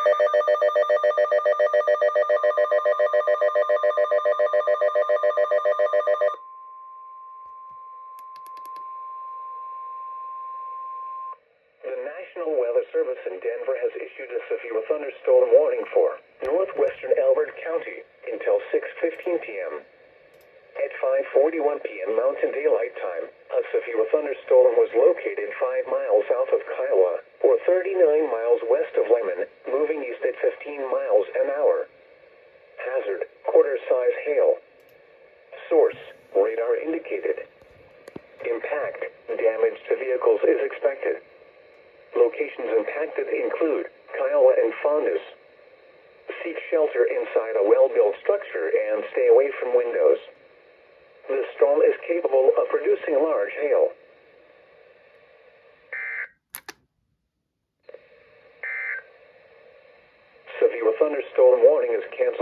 The National Weather Service in Denver has issued a severe thunderstorm warning for northwestern Elbert County until 6:15 p.m. At 5:41 p.m. Mountain Daylight Time, a severe thunderstorm was located 5 miles south of Kiowa, or 39 miles west of Lemon, moving east at 15 miles an hour. Hazard, quarter-size hail. Source, radar indicated. Impact, damage to vehicles is expected. Locations impacted include Kiowa and Fondus. Seek shelter inside a well-built structure and stay away from windows. The storm is capable of producing large hail. Severe thunderstorm warning is canceled.